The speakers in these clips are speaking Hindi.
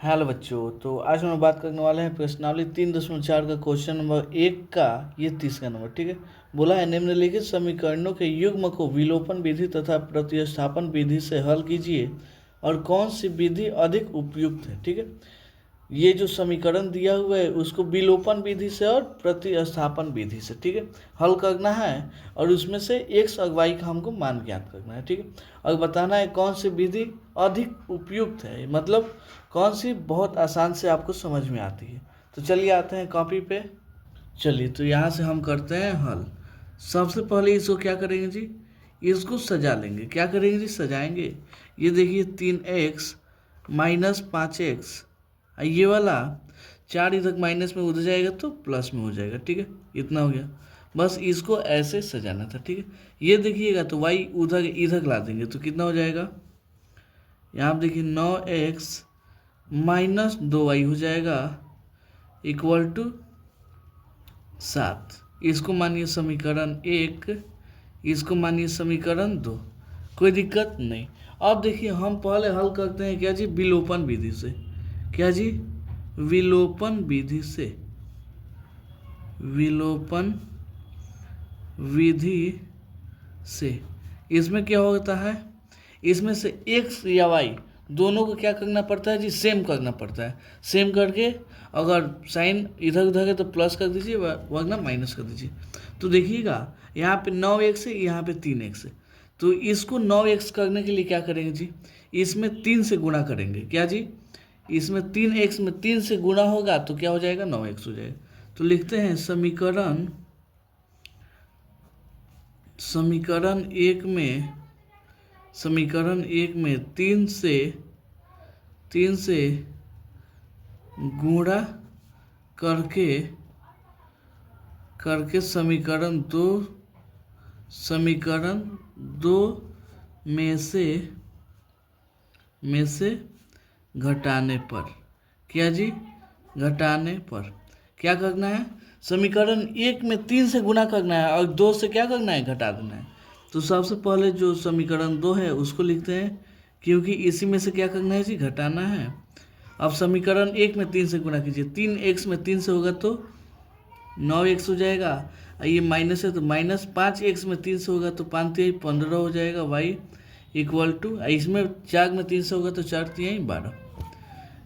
हेलो बच्चों, तो आज हम बात करने वाले हैं प्रश्नावली 3.4 का क्वेश्चन नंबर 1 का ये 30 का नंबर। ठीक है। बोला है निम्नलिखित समीकरणों के युग्म को विलोपन विधि तथा प्रतिस्थापन विधि से हल कीजिए और कौन सी विधि अधिक उपयुक्त है। ठीक है। ये जो समीकरण दिया हुआ है उसको विलोपन विधि से और प्रतिस्थापन विधि से, ठीक है, हल करना है और उसमें से एक्स और वाई का हमको मान ज्ञात करना है। ठीक है। और बताना है कौन सी विधि अधिक उपयुक्त है, मतलब कौन सी बहुत आसान से आपको समझ में आती है। तो चलिए आते हैं कॉपी पे। चलिए तो यहाँ से हम करते हैं हल। सबसे पहले इसको क्या करेंगे जी, इसको सजा लेंगे। क्या करेंगे जी, सजाएंगे। ये देखिए 3x माइनस 5x, ये वाला 4 इधर माइनस में उधर जाएगा तो प्लस में हो जाएगा। ठीक है, इतना हो गया। बस इसको ऐसे सजाना था। ठीक है। ये देखिएगा तो y उधर इधर ला देंगे तो कितना हो जाएगा, यहाँ आप देखिए 9x माइनस 2y हो जाएगा इक्वल टू 7। इसको मानिए समीकरण 1, इसको मानिए समीकरण 2। कोई दिक्कत नहीं। अब देखिए हम पहले हल करते हैं क्या जी, विलोपन विधि से। क्या जी, विलोपन विधि से। विलोपन विधि से इसमें क्या होता है, इसमें से x या y दोनों को क्या करना पड़ता है जी, सेम करना पड़ता है। सेम करके अगर साइन इधर उधर है तो प्लस कर दीजिए वरना माइनस कर दीजिए। तो देखिएगा यहाँ पे 9x है, यहाँ पे 3x है। तो इसको 9x करने के लिए क्या करेंगे जी, इसमें 3 से गुणा करेंगे। क्या जी, इसमें 3x में 3 से गुणा होगा तो क्या हो जाएगा, 9x हो जाएगा। तो लिखते हैं समीकरण 1 में, समीकरण 1 में 3 से गुणा करके समीकरण 2 में से घटाने पर। क्या जी, घटाने पर क्या करना है, समीकरण 1 में 3 से गुणा करना है और 2 से क्या करना है, घटा देना है। तो सबसे पहले जो समीकरण 2 है उसको लिखते हैं, क्योंकि इसी में से क्या करना है जी, घटाना है। अब समीकरण 1 में 3 से गुणा कीजिए, 3x में 3 से होगा तो 9x हो जाएगा। ये माइनस है तो माइनस 5x में 3 से होगा तो 5 3 15 हो जाएगा। y इक्वल टू, इसमें 4 में 3 से होगा तो 4 3 12।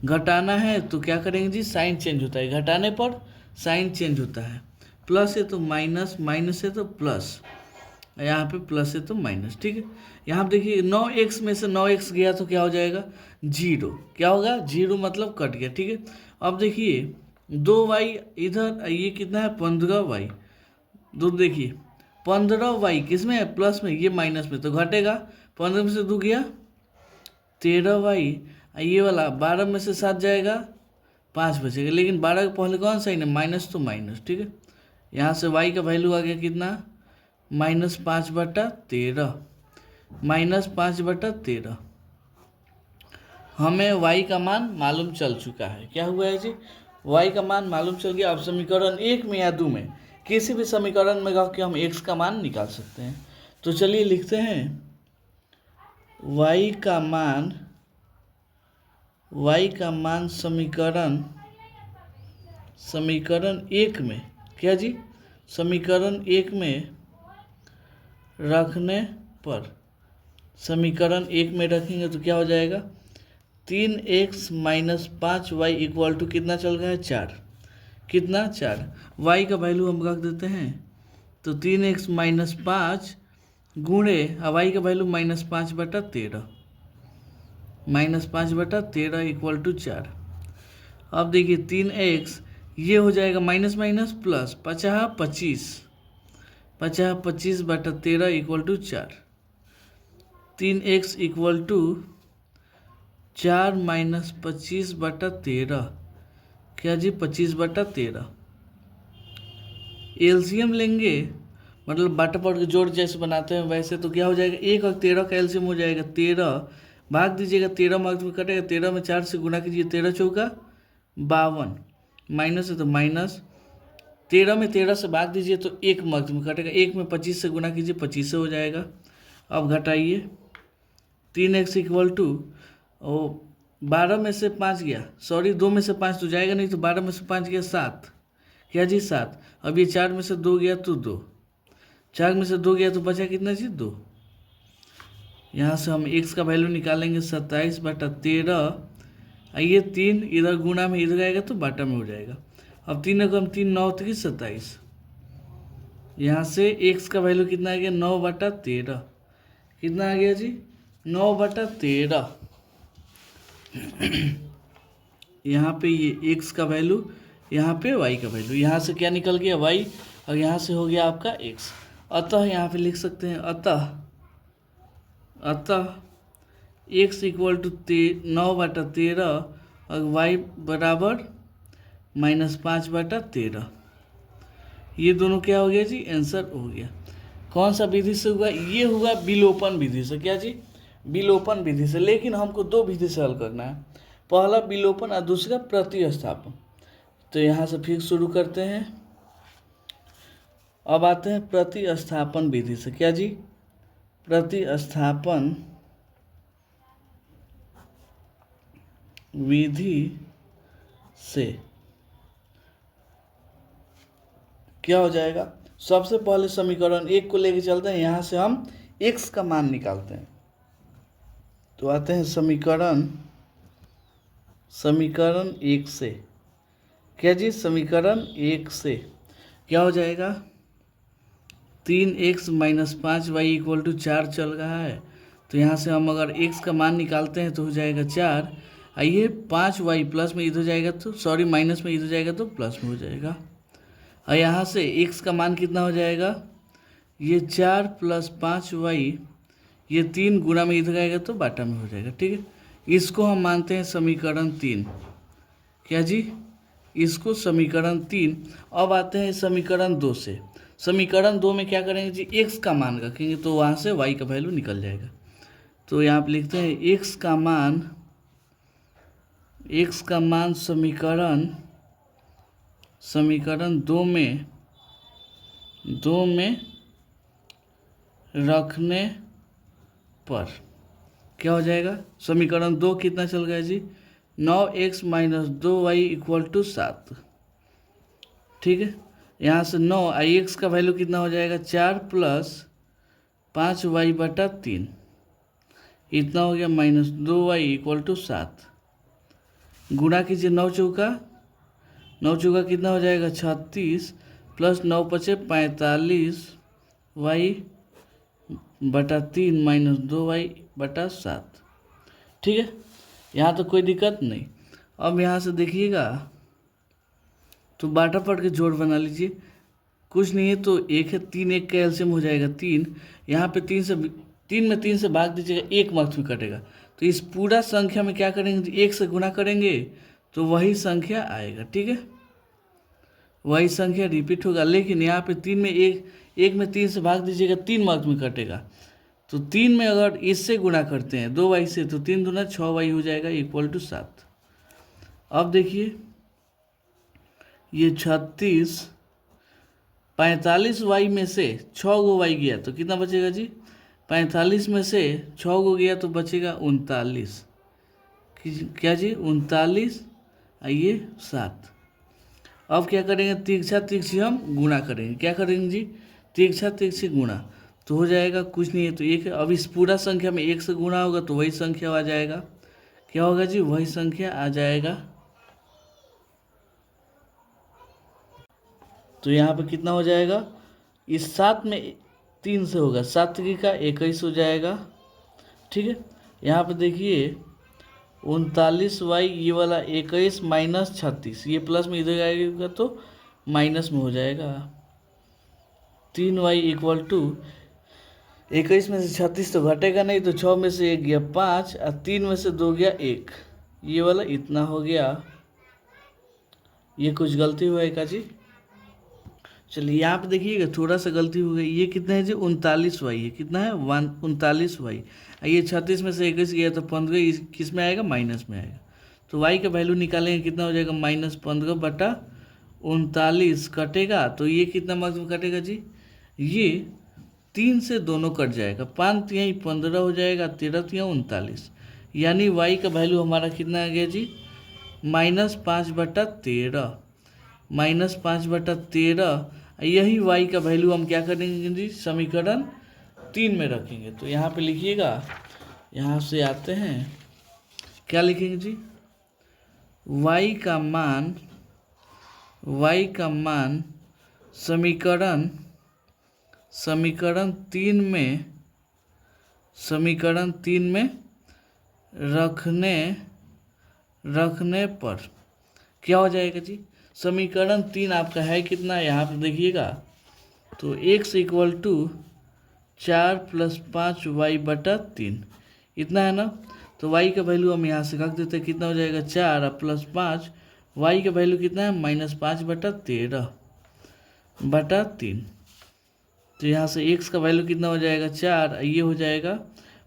घटाना है तो क्या करेंगे जी, साइन चेंज होता है, घटाने पर साइन चेंज होता है। प्लस है तो माइनस, माइनस है तो प्लस, यहाँ पे प्लस है तो माइनस। ठीक है। यहाँ पे देखिए 9x में से 9x गया तो क्या हो जाएगा, 0। क्या होगा, 0 मतलब कट गया। ठीक है। अब देखिए 2y इधर, ये कितना है 15y। दो देखिए 15y किस में है, प्लस में, ये माइनस में तो घटेगा। 15 में से 2 गया 13y, ये वाला 12 में से 7 जाएगा 5 बचेगा। लेकिन 12 के पहले कौन साइन है, माइनस तो माइनस। ठीक है। यहाँ से y का वैल्यू आ गया कितना, -5/13, -5/13। हमें y का मान मालूम चल चुका है। क्या हुआ है जी, y का मान मालूम चल गया। अब समीकरण 1 में या 2 में किसी भी समीकरण में रख के हम x का मान निकाल सकते हैं। तो चलिए लिखते हैं y का मान समीकरण 1 में, क्या जी, समीकरण 1 में रखने पर, समीकरण 1 में रखेंगे तो क्या हो जाएगा, 3x minus 5y equal to कितना चल रहा है, 4। कितना, 4। y का वैल्यू हम रख देते हैं तो 3x माइनस 5 गुणे y का वैल्यू -5/13, -5/13 इक्वल टू 4। अब देखिए 3x, ये हो जाएगा minus minus plus, 50 25/13 equal to 4। 3x equal to 4 minus 25/13, क्या जी, 25/13। एलसीएम लेंगे, मतलब बाटा पड़ के जोड़ जैसे बनाते हैं वैसे, तो क्या हो जाएगा, 1 और 13 का एलसीएम हो जाएगा 13। भाग दीजिएगा, 13 मार्क्स में कटेगा, 13 में 4 से गुणा कीजिए, 13 चौका 52, माइनस है तो माइनस, 13 में 13 से भाग दीजिए तो 1 मार्क्स में कटेगा, 1 में 25 से गुणा कीजिए, 25 से हो जाएगा। अब घटाइए, 3x इक्वल टू 12 में से 5 गया, सॉरी 2 में से 5 तो जाएगा नहीं, तो 12 में से 5 गया 7। क्या जी 7। अब ये 4 में से 2 गया तो 2, 4 में से 2 गया तो बचा कितना जी 2। यहाँ से हम x का वैल्यू निकालेंगे 27/13। ये 3 इधर गुना में इधर आएगा तो बाटा में हो जाएगा। अब 3 को हम 3 9 3 27। यहाँ से x का वैल्यू कितना आ गया 9/13। कितना आ गया जी 9/13। यहाँ पे ये x का वैल्यू, यहाँ पे y का वैल्यू, यहाँ से क्या निकल गया y और यहाँ से हो गया आपका x। अतः यहाँ पे लिख सकते हैं अतः x इक्वल टू 9/13 और y बराबर -5/13। ये दोनों क्या हो गया जी आंसर हो गया। कौन सा विधि से हुआ, ये हुआ विलोपन विधि से। क्या जी विलोपन विधि से। लेकिन हमको 2 विधि से हल करना है, पहला विलोपन और दूसरा प्रतिस्थापन। तो यहाँ से फिर शुरू करते हैं। अब आते हैं प्रतिस्थापन विधि से। क्या जी प्रतिस्थापन विधि से क्या हो जाएगा, सबसे पहले समीकरण 1 को लेके चलते हैं। यहाँ से हम x का मान निकालते हैं। तो आते हैं समीकरण 1 से। क्या जी समीकरण 1 से क्या हो जाएगा 3x - 5y = 4 चल रहा है। तो यहाँ से हम अगर x का मान निकालते हैं तो हो जाएगा 4। आइए 5y प्लस में इधर जाएगा तो सॉरी माइनस में इधर जाएगा तो प्लस में हो जाएगा। और यहाँ से x का मान कितना हो जाएगा, ये 4 + 5y, ये 3 गुना में इधर आएगा तो बाटा में हो जाएगा। ठीक है, इसको हम मानते हैं समीकरण 3। क्या जी इसको समीकरण 3। अब आते हैं समीकरण 2 से। समीकरण 2 में क्या करेंगे जी x का मान रखेंगे तो वहाँ से y का वैल्यू निकल जाएगा। तो यहाँ पे लिखते हैं x का मान समीकरण 2 में रखने पर क्या हो जाएगा, समीकरण 2 कितना चल गया जी 9x - 2y = 7। ठीक है, यहाँ से 9 x का वैल्यू कितना हो जाएगा 4 + 5y/3, इतना हो गया -2y = 7। गुणा कीजिए 9 चौका कितना हो जाएगा 36 + 9 × 5 = 45y/3 - 2y/7। ठीक है, यहाँ तो कोई दिक्कत नहीं। अब यहाँ से देखिएगा तो बाटा पढ़ के जोड़ बना लीजिए, कुछ नहीं है तो 1 है 3 1 का एलसीएम हो जाएगा 3। यहाँ पे 3 में 3 से भाग दीजिएगा 1 मार्क्स में कटेगा। तो इस पूरा संख्या में क्या करेंगे 1 से गुना करेंगे तो वही संख्या आएगा। ठीक है, वही संख्या रिपीट होगा। लेकिन यहाँ पे 3 में 1 में 3 से भाग दीजिएगा 3 मार्क्स में कटेगा। तो 3 में अगर इससे गुणा करते हैं 2y से तो 3 दूना 6y हो जाएगा = 7। अब देखिए ये 36 45y में से 6 गो y गया तो कितना बचेगा जी 45 में से 6 गो गया तो बचेगा 39। क्या जी 39 आइए 7। अब क्या करेंगे तिरछा तिरछी हम गुणा करेंगे। क्या करेंगे जी तिरछा तिरछी गुणा, तो हो जाएगा कुछ नहीं है तो 1 है। अब इस पूरा संख्या में 1 से गुणा होगा तो वही संख्या आ जाएगा। क्या होगा जी वही संख्या आ जाएगा। तो यहाँ पे कितना हो जाएगा, इस 7 में 3 से होगा 7 का 21 हो जाएगा। ठीक है, यहाँ पे देखिए 39y ये वाला 21 - 36, ये प्लस में इधर आएगा तो माइनस में हो जाएगा। 3y = 21 में से 36 तो घटेगा नहीं, तो 6 में से 1 गया 5 और 3 में से 2 गया 1, ये वाला इतना हो गया। ये कुछ गलती हुआ है का जी, चलिए यहाँ पे देखिएगा थोड़ा सा गलती हो गई। ये कितना है जी 39y है, कितना है 39y। ये 36 में से 21 गया तो 15 किस में आएगा माइनस में आएगा। तो y का वैल्यू निकालेंगे कितना हो जाएगा -15/39 कटेगा। तो ये कितना मार्क्स में कटेगा जी, ये 3 से दोनों कट जाएगा, 5 × 3 = 15 हो जाएगा, 13 × 3 = 39। यानी y का वैल्यू हमारा कितना आ गया जी, -5/13, -5/13। यही y का वैल्यू हम क्या करेंगे जी, समीकरण 3 में रखेंगे। तो यहाँ पे लिखिएगा, यहाँ से आते हैं, क्या लिखेंगे जी, y का मान समीकरण 3 में रखने पर क्या हो जाएगा जी, समीकरण 3 आपका है कितना, यहाँ पे देखिएगा, तो x = 4 + 5y/3 इतना है ना। तो y का वैल्यू हम यहाँ से रख देते हैं, कितना हो जाएगा, 4 + 5, y का वैल्यू कितना है, -5/13/3। तो यहाँ से x का वैल्यू कितना हो जाएगा, 4, ये हो जाएगा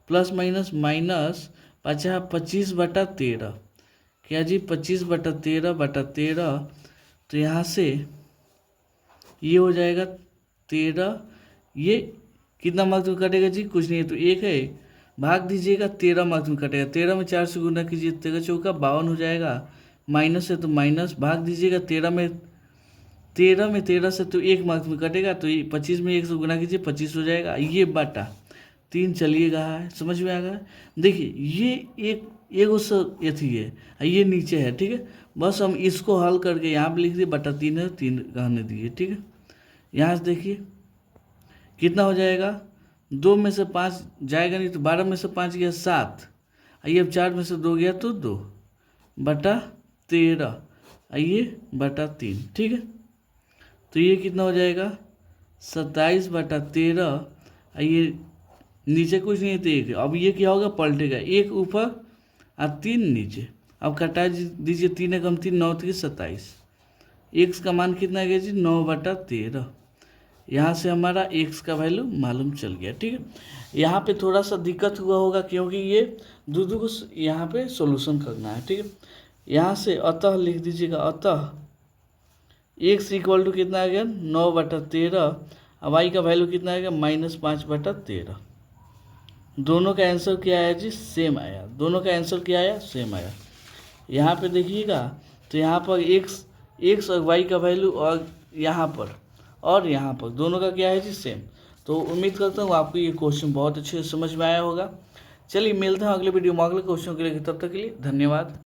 प्लस माइनस माइनस 25/13, क्या जी, 25/13/13। तो यहाँ से ये हो जाएगा 13, ये कितना मार्क्स में कटेगा जी, कुछ नहीं है, तो 1 है, भाग दीजिएगा, 13 मार्क्स में कटेगा, 13 में 4 से गुना कीजिए, 13 चौका 52 हो जाएगा, माइनस है तो माइनस, भाग दीजिएगा, 13 से तो 1 मार्क्स में कटेगा, तो ये 25 में 1 से गुना कीजिए, 25 हो जाएगा, ये बटा 3 चलिएगा है, समझ में आ गया। देखिए ये एगो अथी है, ये नीचे है, ठीक है, बस हम इसको हल करके यहाँ पे लिख दिए, बटा 3 है, 3 रहने दिए, ठीक है। यहाँ से देखिए कितना हो जाएगा, 2 में से 5 जाएगा नहीं, तो 12 में से 5 गया 7, आइए अब 4 में से 2 गया तो 2/13, आइए बटा 3, ठीक है। तो ये कितना हो जाएगा, 27/13, आइए नीचे कुछ नहीं तो 1, अब ये क्या होगा, पलटेगा, 1 ऊपर और 3 नीचे, अब कटा दीजिए, 3 एकम 3, 9 3 27, x का मान कितना गया जी, 9/13। यहाँ से हमारा x का वैल्यू मालूम चल गया, ठीक है। यहाँ पे थोड़ा सा दिक्कत हुआ होगा, क्योंकि ये दो को यहाँ पे सॉल्यूशन करना है, ठीक है। यहाँ से अतः लिख दीजिएगा, अतः x = कितना आ गया, 9/13, अब y का वैल्यू कितना आएगा, -5/13। दोनों का आंसर क्या आया जी, सेम आया, दोनों का आंसर क्या आया, सेम आया। यहाँ पे देखिएगा, तो यहाँ पर x और y का वैल्यू, और यहाँ पर दोनों का क्या है जी, सेम। तो उम्मीद करता हूँ आपको ये क्वेश्चन बहुत अच्छे से समझ में आया होगा। चलिए मिलते हैं अगले वीडियो में अगले क्वेश्चन के लिए, तब तक के लिए धन्यवाद।